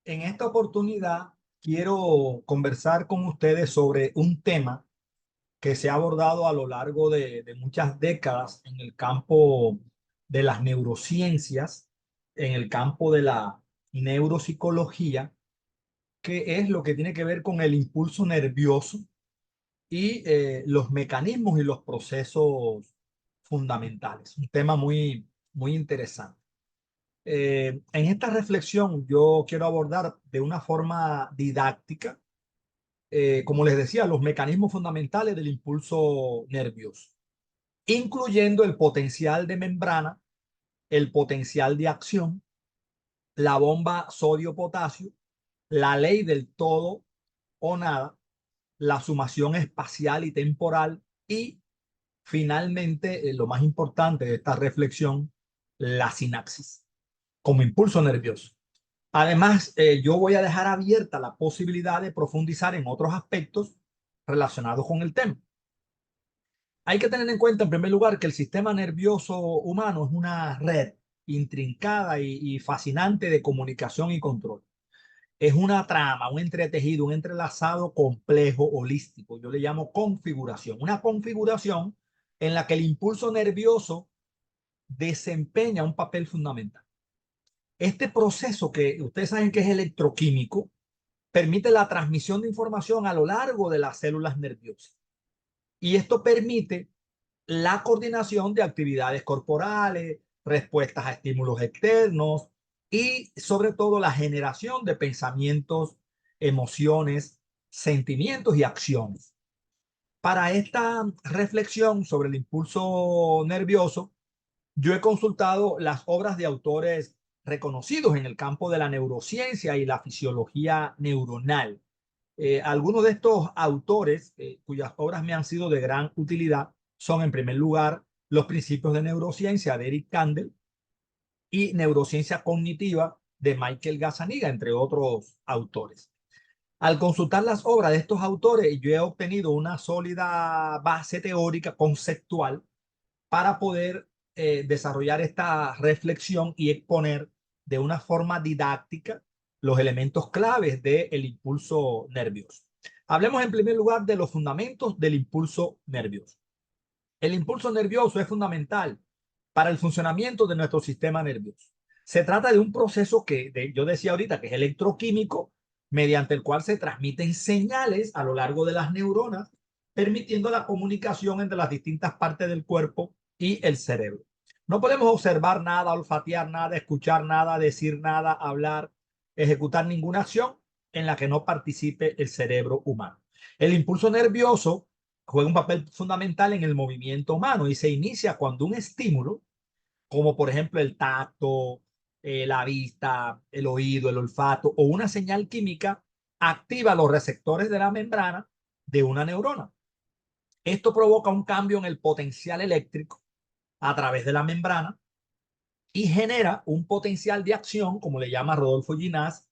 En esta oportunidad quiero conversar con ustedes sobre un tema que se ha abordado a lo largo de muchas décadas en el campo de las neurociencias, en el campo de la neuropsicología, que es lo que tiene que ver con el impulso nervioso y los mecanismos y los procesos fundamentales. Un tema muy interesante. En esta reflexión yo quiero abordar de una forma didáctica, como les decía, los mecanismos fundamentales del impulso nervioso, incluyendo el potencial de membrana, el potencial de acción, la bomba sodio-potasio, la ley del todo o nada, la sumación espacial y temporal y finalmente, lo más importante de esta reflexión, la sinapsis como impulso nervioso. Además, yo voy a dejar abierta la posibilidad de profundizar en otros aspectos relacionados con el tema. Hay que tener en cuenta, en primer lugar, que el sistema nervioso humano es una red intrincada y fascinante de comunicación y control. Es una trama, un entretejido, un entrelazado complejo, holístico. Yo le llamo configuración. Una configuración en la que el impulso nervioso desempeña un papel fundamental. Este proceso que ustedes saben que es electroquímico permite la transmisión de información a lo largo de las células nerviosas. Y esto permite la coordinación de actividades corporales, respuestas a estímulos externos y sobre todo la generación de pensamientos, emociones, sentimientos y acciones. Para esta reflexión sobre el impulso nervioso, yo he consultado las obras de autores reconocidos en el campo de la neurociencia y la fisiología neuronal. Algunos de estos autores, cuyas obras me han sido de gran utilidad, son en primer lugar Los principios de neurociencia de Eric Kandel y Neurociencia cognitiva de Michael Gazzaniga, entre otros autores. Al consultar las obras de estos autores, yo he obtenido una sólida base teórica conceptual para poder desarrollar esta reflexión y exponer de una forma didáctica los elementos claves del impulso nervioso. Hablemos en primer lugar de los fundamentos del impulso nervioso. El impulso nervioso es fundamental para el funcionamiento de nuestro sistema nervioso. Se trata de un proceso yo decía ahorita que es electroquímico, mediante el cual se transmiten señales a lo largo de las neuronas, permitiendo la comunicación entre las distintas partes del cuerpo y el cerebro. No podemos observar nada, olfatear nada, escuchar nada, decir nada, hablar, ejecutar ninguna acción en la que no participe el cerebro humano. El impulso nervioso juega un papel fundamental en el movimiento humano y se inicia cuando un estímulo, como por ejemplo el tacto, la vista, el oído, el olfato o una señal química, activa los receptores de la membrana de una neurona. Esto provoca un cambio en el potencial eléctrico a través de la membrana y genera un potencial de acción, como le llama Rodolfo Ginás,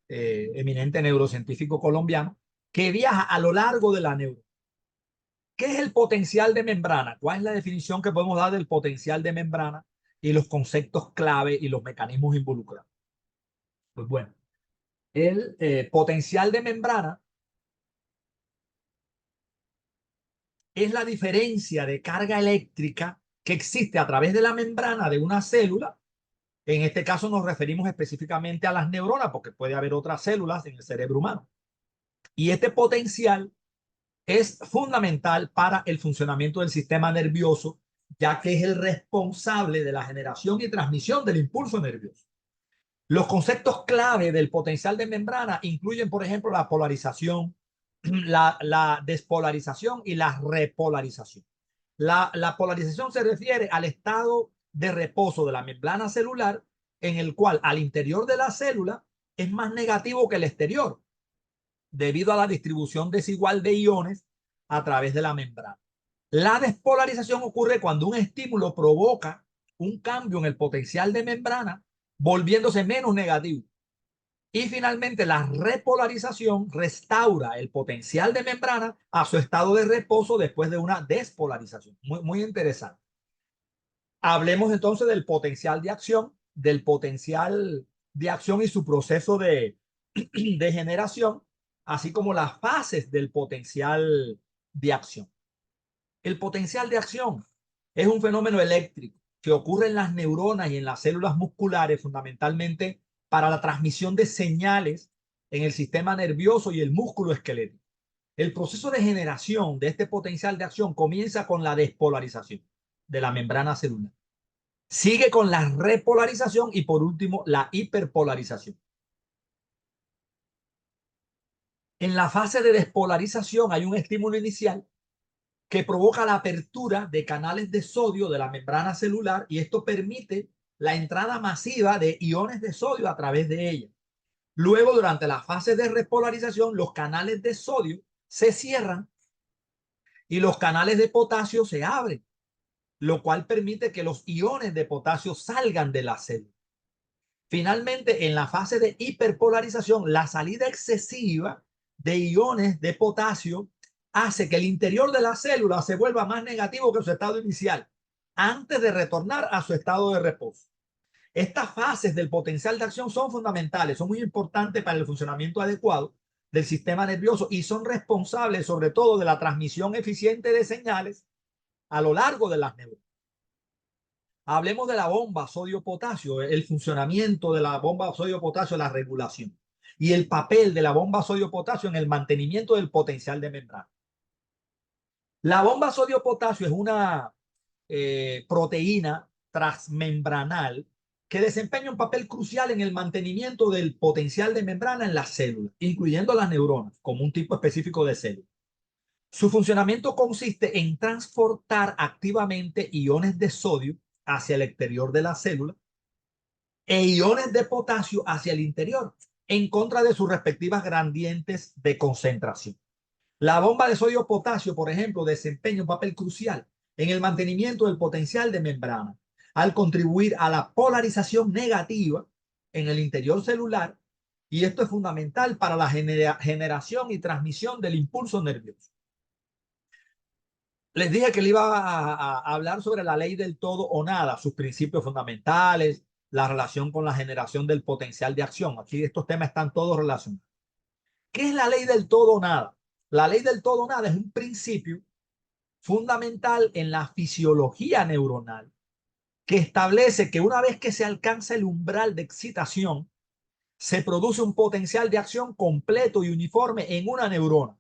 eminente neurocientífico colombiano, que viaja a lo largo de la neurona. ¿Qué es el potencial de membrana? ¿Cuál es la definición que podemos dar del potencial de membrana y los conceptos clave y los mecanismos involucrados? Pues bueno, el potencial de membrana es la diferencia de carga eléctrica que existe a través de la membrana de una célula. En este caso nos referimos específicamente a las neuronas, porque puede haber otras células en el cerebro humano. Y este potencial es fundamental para el funcionamiento del sistema nervioso, ya que es el responsable de la generación y transmisión del impulso nervioso. Los conceptos clave del potencial de membrana incluyen, por ejemplo, la polarización, la despolarización y la repolarización. La polarización se refiere al estado de reposo de la membrana celular, en el cual al interior de la célula es más negativo que el exterior, debido a la distribución desigual de iones a través de la membrana. La despolarización ocurre cuando un estímulo provoca un cambio en el potencial de membrana, volviéndose menos negativo. Y finalmente, la repolarización restaura el potencial de membrana a su estado de reposo después de una despolarización. Muy interesante. Hablemos entonces del potencial de acción y su proceso de generación, así como las fases del potencial de acción. El potencial de acción es un fenómeno eléctrico que ocurre en las neuronas y en las células musculares, fundamentalmente para la transmisión de señales en el sistema nervioso y el músculo esquelético. El proceso de generación de este potencial de acción comienza con la despolarización de la membrana celular. Sigue con la repolarización y por último la hiperpolarización. En la fase de despolarización hay un estímulo inicial que provoca la apertura de canales de sodio de la membrana celular y esto permite la entrada masiva de iones de sodio a través de ella. Luego, durante la fase de repolarización, los canales de sodio se cierran y los canales de potasio se abren, lo cual permite que los iones de potasio salgan de la célula. Finalmente, en la fase de hiperpolarización, la salida excesiva de iones de potasio hace que el interior de la célula se vuelva más negativo que su estado inicial, antes de retornar a su estado de reposo. Estas fases del potencial de acción son fundamentales, son muy importantes para el funcionamiento adecuado del sistema nervioso y son responsables sobre todo de la transmisión eficiente de señales a lo largo de las neuronas. Hablemos de la bomba sodio-potasio, el funcionamiento de la bomba sodio-potasio, la regulación y el papel de la bomba sodio-potasio en el mantenimiento del potencial de membrana. La bomba sodio-potasio es una proteína transmembranal que desempeña un papel crucial en el mantenimiento del potencial de membrana en las células, incluyendo las neuronas, como un tipo específico de célula. Su funcionamiento consiste en transportar activamente iones de sodio hacia el exterior de la célula e iones de potasio hacia el interior, en contra de sus respectivas gradientes de concentración. La bomba de sodio-potasio, por ejemplo, desempeña un papel crucial en el mantenimiento del potencial de membrana, al contribuir a la polarización negativa en el interior celular, y esto es fundamental para la generación y transmisión del impulso nervioso. Les dije que le iba a hablar sobre la ley del todo o nada, sus principios fundamentales, la relación con la generación del potencial de acción. Aquí estos temas están todos relacionados. ¿Qué es la ley del todo o nada? La ley del todo o nada es un principio fundamental en la fisiología neuronal que establece que una vez que se alcanza el umbral de excitación, se produce un potencial de acción completo y uniforme en una neurona.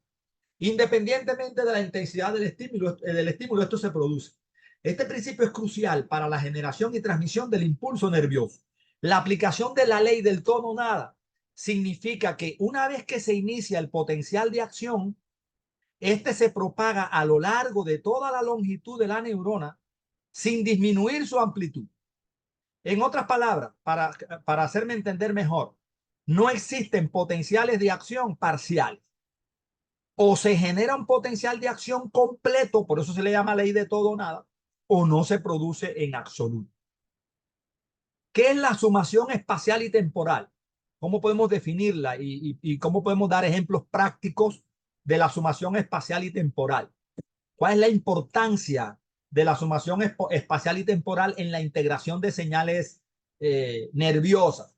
Independientemente de la intensidad del estímulo, esto se produce. Este principio es crucial para la generación y transmisión del impulso nervioso. La aplicación de la ley del todo o nada significa que una vez que se inicia el potencial de acción, este se propaga a lo largo de toda la longitud de la neurona sin disminuir su amplitud. En otras palabras, para hacerme entender mejor, no existen potenciales de acción parciales. O se genera un potencial de acción completo, por eso se le llama ley de todo o nada, o no se produce en absoluto. ¿Qué es la sumación espacial y temporal? ¿Cómo podemos definirla y cómo podemos dar ejemplos prácticos de la sumación espacial y temporal? ¿Cuál es la importancia de la sumación espacial y temporal en la integración de señales nerviosas?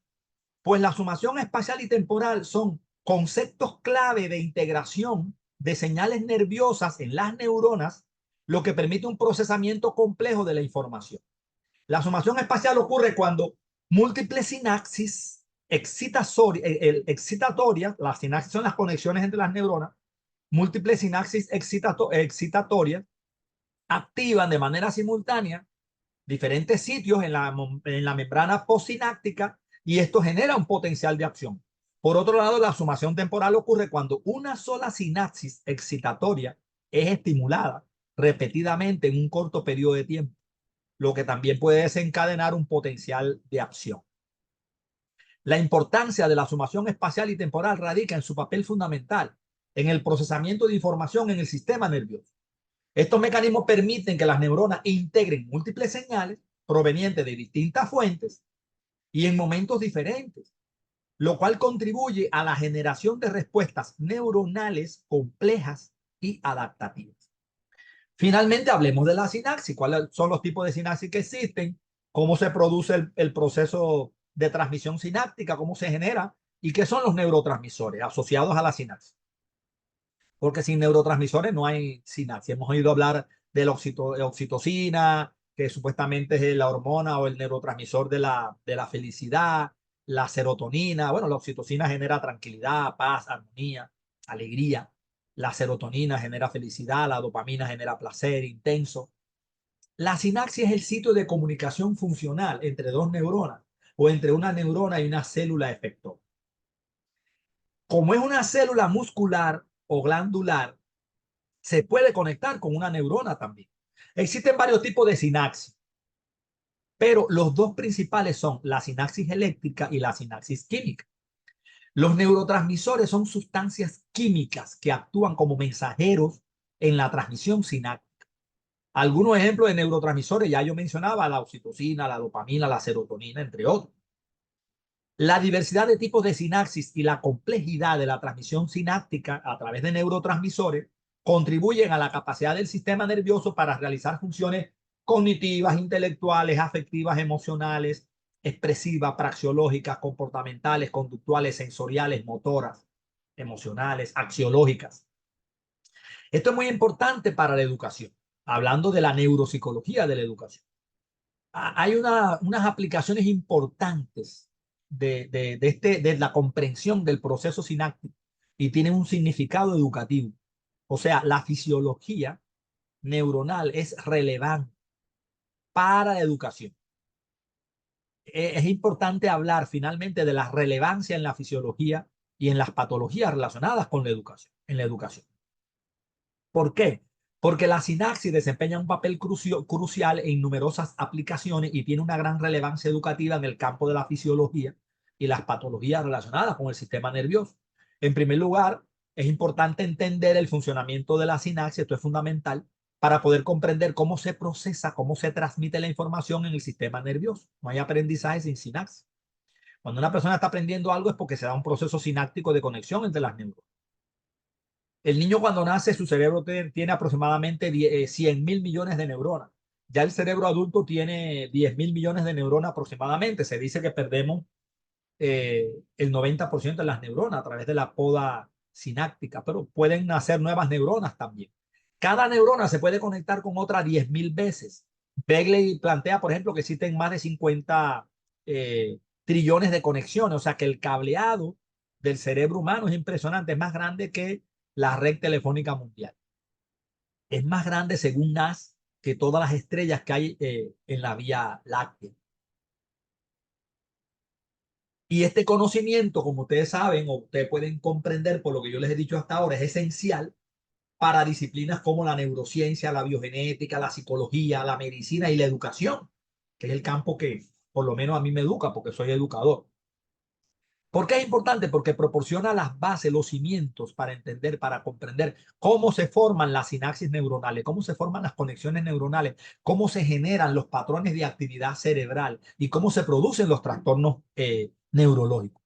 Pues la sumación espacial y temporal son conceptos clave de integración de señales nerviosas en las neuronas, lo que permite un procesamiento complejo de la información. La sumación espacial ocurre cuando múltiples sinapsis excitatorias, las sinapsis son las conexiones entre las neuronas, múltiples sinapsis excitatorias activan de manera simultánea diferentes sitios en la membrana postsináptica y esto genera un potencial de acción. Por otro lado, la sumación temporal ocurre cuando una sola sinapsis excitatoria es estimulada repetidamente en un corto periodo de tiempo, lo que también puede desencadenar un potencial de acción. La importancia de la sumación espacial y temporal radica en su papel fundamental en el procesamiento de información en el sistema nervioso. Estos mecanismos permiten que las neuronas integren múltiples señales provenientes de distintas fuentes y en momentos diferentes, lo cual contribuye a la generación de respuestas neuronales complejas y adaptativas. Finalmente, hablemos de la sinapsis. ¿Cuáles son los tipos de sinapsis que existen? ¿Cómo se produce el proceso de transmisión sináptica? ¿Cómo se genera ¿Y qué son los neurotransmisores asociados a la sinapsis? Porque sin neurotransmisores no hay sinapsis. Hemos oído hablar de la oxitocina, que supuestamente es la hormona o el neurotransmisor de la felicidad, la serotonina. Bueno, la oxitocina genera tranquilidad, paz, armonía, alegría. La serotonina genera felicidad, la dopamina genera placer intenso. La sinapsis es el sitio de comunicación funcional entre dos neuronas o entre una neurona y una célula efector. Como es una célula muscular o glandular, se puede conectar con una neurona también. Existen varios tipos de sinapsis, pero los dos principales son la sinapsis eléctrica y la sinapsis química. Los neurotransmisores son sustancias químicas que actúan como mensajeros en la transmisión sináptica. Algunos ejemplos de neurotransmisores, ya yo mencionaba la oxitocina, la dopamina, la serotonina, entre otros. La diversidad de tipos de sinapsis y la complejidad de la transmisión sináptica a través de neurotransmisores contribuyen a la capacidad del sistema nervioso para realizar funciones cognitivas, intelectuales, afectivas, emocionales, expresivas, praxeológicas, comportamentales, conductuales, sensoriales, motoras, emocionales, axiológicas. Esto es muy importante para la educación, hablando de la neuropsicología de la educación. Hay unas aplicaciones importantes de la comprensión del proceso sináptico y tienen un significado educativo. O sea, la fisiología neuronal es relevante para la educación. Es importante hablar finalmente de la relevancia en la fisiología y en las patologías relacionadas con la educación, en la educación. ¿Por qué? Porque la sinapsis desempeña un papel crucial en numerosas aplicaciones y tiene una gran relevancia educativa en el campo de la fisiología y las patologías relacionadas con el sistema nervioso. En primer lugar, es importante entender el funcionamiento de la sinapsis, esto es fundamental, para poder comprender cómo se procesa, cómo se transmite la información en el sistema nervioso. No hay aprendizaje sin sinapsis. Cuando una persona está aprendiendo algo es porque se da un proceso sináptico de conexión entre las neuronas. El niño cuando nace, su cerebro tiene aproximadamente 100.000 millones de neuronas. Ya el cerebro adulto tiene 10.000 millones de neuronas aproximadamente. Se dice que perdemos el 90% de las neuronas a través de la poda sináptica, pero pueden nacer nuevas neuronas también. Cada neurona se puede conectar con otra 10.000 veces. Begley plantea, por ejemplo, que existen más de 50 trillones de conexiones, o sea que el cableado del cerebro humano es impresionante, es más grande que la red telefónica mundial. Es más grande, según NASA, que todas las estrellas que hay en la Vía Láctea. Y este conocimiento, como ustedes saben o ustedes pueden comprender por lo que yo les he dicho hasta ahora, es esencial para disciplinas como la neurociencia, la biogenética, la psicología, la medicina y la educación, que es el campo que por lo menos a mí me educa porque soy educador. ¿Por qué es importante? Porque proporciona las bases, los cimientos para entender, para comprender cómo se forman las sinapsis neuronales, cómo se forman las conexiones neuronales, cómo se generan los patrones de actividad cerebral y cómo se producen los trastornos neurológicos.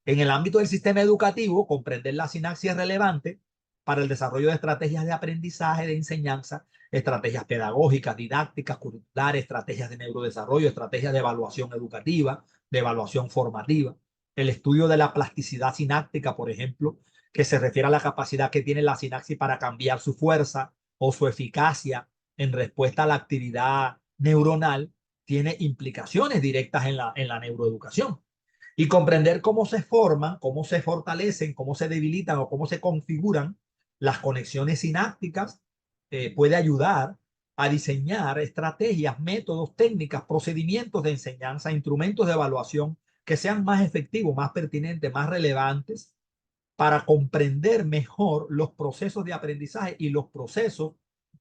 En el ámbito del sistema educativo, comprender la sinapsis es relevante para el desarrollo de estrategias de aprendizaje, de enseñanza, estrategias pedagógicas, didácticas, curriculares, estrategias de neurodesarrollo, estrategias de evaluación educativa, de evaluación formativa. El estudio de la plasticidad sináptica, por ejemplo, que se refiere a la capacidad que tiene la sinapsis para cambiar su fuerza o su eficacia en respuesta a la actividad neuronal, tiene implicaciones directas en la neuroeducación. Y comprender cómo se forman, cómo se fortalecen, cómo se debilitan o cómo se configuran las conexiones sinápticas puede ayudar a diseñar estrategias, métodos, técnicas, procedimientos de enseñanza, instrumentos de evaluación que sean más efectivos, más pertinentes, más relevantes para comprender mejor los procesos de aprendizaje y los procesos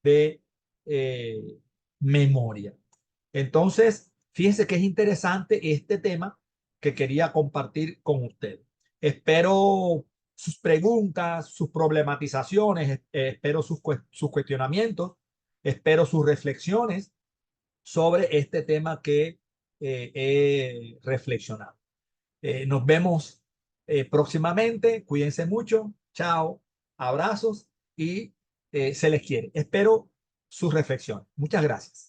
de eh, memoria. Entonces, fíjense que es interesante este tema que quería compartir con ustedes. Espero sus preguntas, sus problematizaciones, espero sus cuestionamientos, espero sus reflexiones sobre este tema que he reflexionado. Nos vemos próximamente. Cuídense mucho. Chao. Abrazos y se les quiere. Espero sus reflexiones. Muchas gracias.